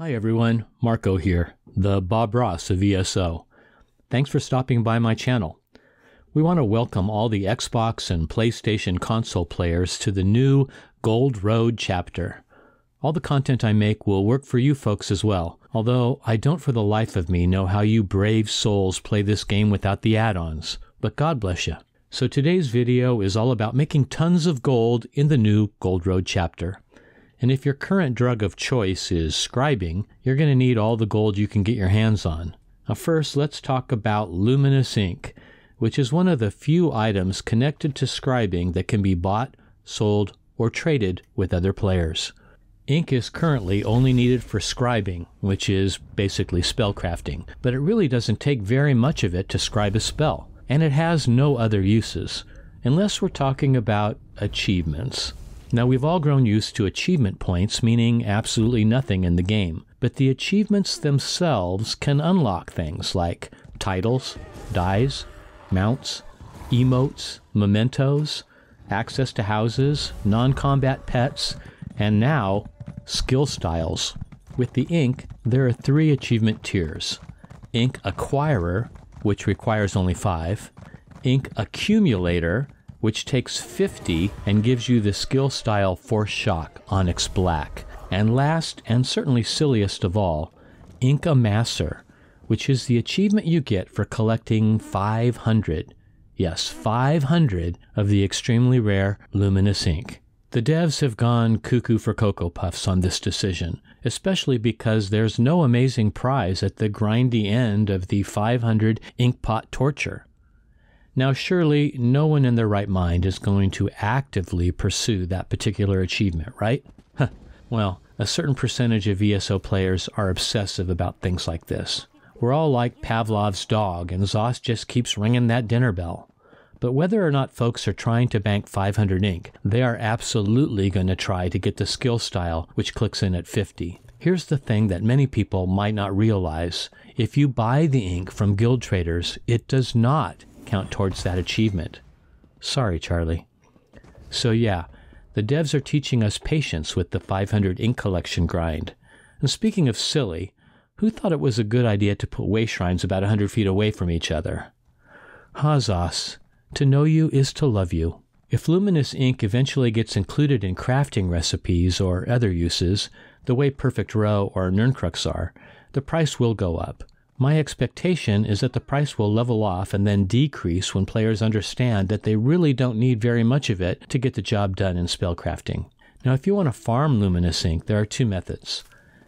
Hi everyone, Marco here, the Bob Ross of ESO. Thanks for stopping by my channel. We want to welcome all the Xbox and PlayStation console players to the new Gold Road chapter. All the content I make will work for you folks as well, although I don't for the life of me know how you brave souls play this game without the add-ons, but God bless you. So today's video is all about making tons of gold in the new Gold Road chapter. And if your current drug of choice is scribing, you're going to need all the gold you can get your hands on. Now first, let's talk about luminous ink, which is one of the few items connected to scribing that can be bought, sold, or traded with other players. Ink is currently only needed for scribing, which is basically spellcrafting, but it really doesn't take very much of it to scribe a spell, and it has no other uses, unless we're talking about achievements. Now, we've all grown used to achievement points meaning absolutely nothing in the game, but the achievements themselves can unlock things like titles, dies, mounts, emotes, mementos, access to houses, non-combat pets, and now, skill styles. With the ink, there are 3 achievement tiers. Ink Acquirer, which requires only 5, Ink Accumulator, which takes 50 and gives you the skill style Force Shock Onyx Black. And last, and certainly silliest of all, Ink Amasser, which is the achievement you get for collecting 500, yes, 500 of the extremely rare luminous ink. The devs have gone cuckoo for Cocoa Puffs on this decision, especially because there's no amazing prize at the grindy end of the 500 ink pot torture. Now surely no one in their right mind is going to actively pursue that particular achievement, right? Well, a certain percentage of ESO players are obsessive about things like this. We're all like Pavlov's dog, and Zos just keeps ringing that dinner bell. But whether or not folks are trying to bank 500 ink, they are absolutely going to try to get the skill style, which clicks in at 50. Here's the thing that many people might not realize. If you buy the ink from guild traders, it does not count towards that achievement. Sorry, Charlie. So yeah, the devs are teaching us patience with the 500 ink collection grind. And speaking of silly, who thought it was a good idea to put way shrines about 100 feet away from each other? Hazas, to know you is to love you. If luminous ink eventually gets included in crafting recipes or other uses, the way Perfect Row or Nirncrux are, the price will go up. My expectation is that the price will level off and then decrease when players understand that they really don't need very much of it to get the job done in spellcrafting. Now, if you want to farm luminous ink, there are 2 methods.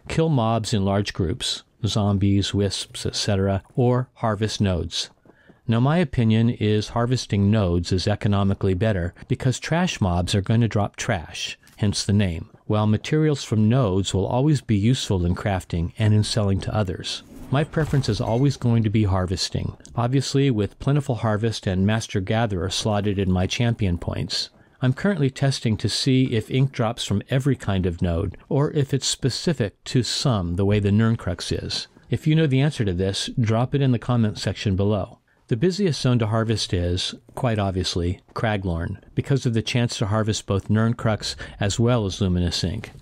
Kill mobs in large groups, zombies, wisps, etc., or harvest nodes. Now, my opinion is harvesting nodes is economically better because trash mobs are going to drop trash, hence the name, while materials from nodes will always be useful in crafting and in selling to others. My preference is always going to be harvesting, obviously with Plentiful Harvest and Master Gatherer slotted in my champion points. I'm currently testing to see if ink drops from every kind of node, or if it's specific to some the way the Nirncrux is. If you know the answer to this, drop it in the comment section below. The busiest zone to harvest is, quite obviously, Craglorn, because of the chance to harvest both Nirncrux as well as luminous ink.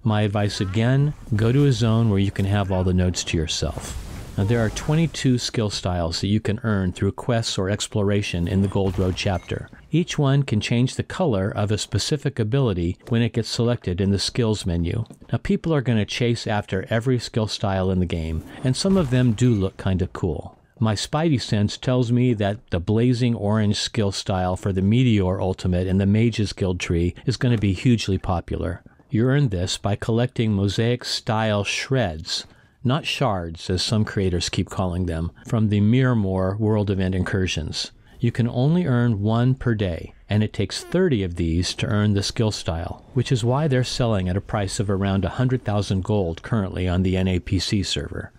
My advice again, go to a zone where you can have all the nodes to yourself. Now there are 22 skill styles that you can earn through quests or exploration in the Gold Road chapter. Each one can change the color of a specific ability when it gets selected in the skills menu. Now people are going to chase after every skill style in the game, and some of them do look kind of cool. My spidey sense tells me that the blazing orange skill style for the Meteor Ultimate in the Mages Guild tree is going to be hugely popular. You earn this by collecting mosaic-style shreds, not shards as some creators keep calling them, from the Miramore World Event incursions. You can only earn 1 per day, and it takes 30 of these to earn the skill style, which is why they're selling at a price of around 100,000 gold currently on the NAPC server.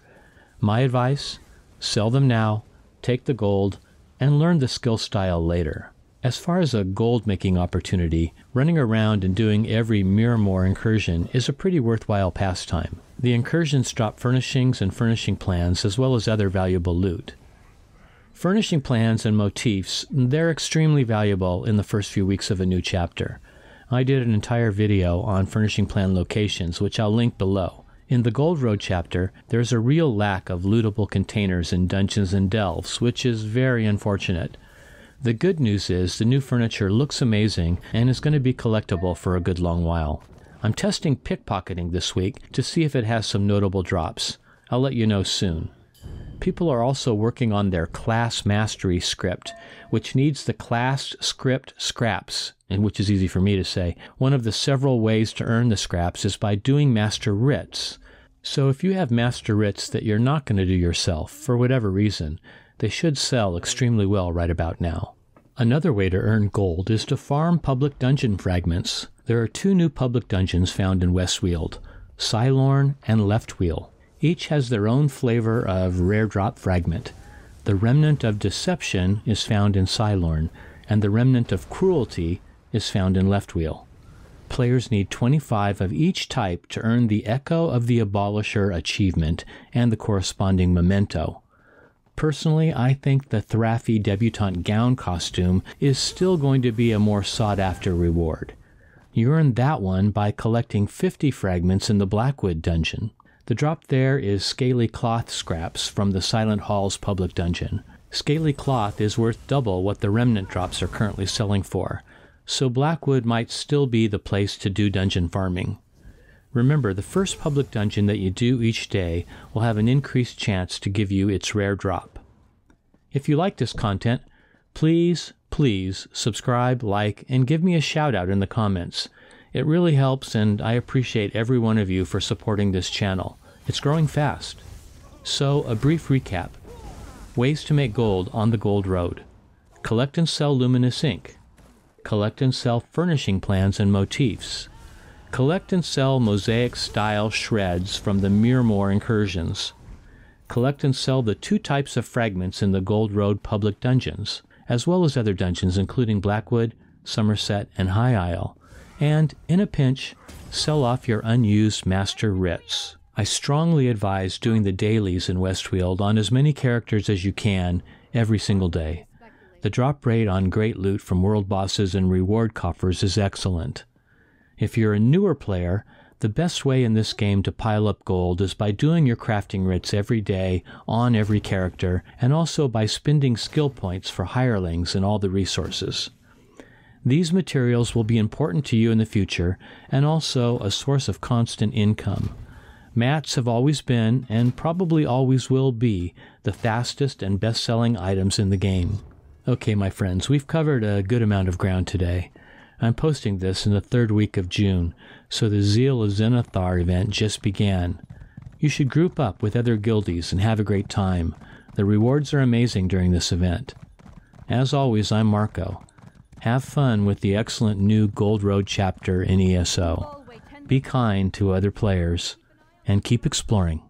My advice? Sell them now, take the gold, and learn the skill style later. As far as a gold-making opportunity, running around and doing every Miramore incursion is a pretty worthwhile pastime. The incursions drop furnishings and furnishing plans as well as other valuable loot. Furnishing plans and motifs, they're extremely valuable in the first few weeks of a new chapter. I did an entire video on furnishing plan locations, which I'll link below. In the Gold Road chapter, there's a real lack of lootable containers in dungeons and delves, which is very unfortunate. The good news is the new furniture looks amazing and is going to be collectible for a good long while. I'm testing pickpocketing this week to see if it has some notable drops. I'll let you know soon. People are also working on their class mastery script, which needs the class script scraps, and which is easy for me to say. One of the several ways to earn the scraps is by doing master writs. So if you have master writs that you're not going to do yourself, for whatever reason, they should sell extremely well right about now. Another way to earn gold is to farm public dungeon fragments. There are 2 new public dungeons found in Westweald, Cylorn and Leftwheel. Each has their own flavor of rare drop fragment. The Remnant of Deception is found in Cylorn, and the Remnant of Cruelty is found in Leftwheel. Players need 25 of each type to earn the Echo of the Abolisher achievement and the corresponding memento. Personally, I think the Thrafty debutante gown costume is still going to be a more sought-after reward. You earn that one by collecting 50 fragments in the Blackwood dungeon. The drop there is scaly cloth scraps from the Silent Halls public dungeon. Scaly cloth is worth double what the remnant drops are currently selling for, so Blackwood might still be the place to do dungeon farming. Remember, the first public dungeon that you do each day will have an increased chance to give you its rare drop. If you like this content, please subscribe, like, and give me a shout out in the comments. It really helps, and I appreciate every one of you for supporting this channel. It's growing fast. So, a brief recap. Ways to make gold on the Gold Road. Collect and sell luminous ink. Collect and sell furnishing plans and motifs. Collect and sell mosaic-style shreds from the Miremore incursions. Collect and sell the 2 types of fragments in the Gold Road public dungeons, as well as other dungeons including Blackwood, Somerset, and High Isle. And, in a pinch, sell off your unused master writs. I strongly advise doing the dailies in Westweald on as many characters as you can every single day. The drop rate on great loot from world bosses and reward coffers is excellent. If you're a newer player, the best way in this game to pile up gold is by doing your crafting writs every day on every character, and also by spending skill points for hirelings and all the resources. These materials will be important to you in the future, and also a source of constant income. Mats have always been, and probably always will be, the fastest and best-selling items in the game. Okay, my friends, we've covered a good amount of ground today. I'm posting this in the 3rd week of June, so the Zeal of Zenithar event just began. You should group up with other guildies and have a great time. The rewards are amazing during this event. As always, I'm Marco. Have fun with the excellent new Gold Road chapter in ESO. Be kind to other players, and keep exploring.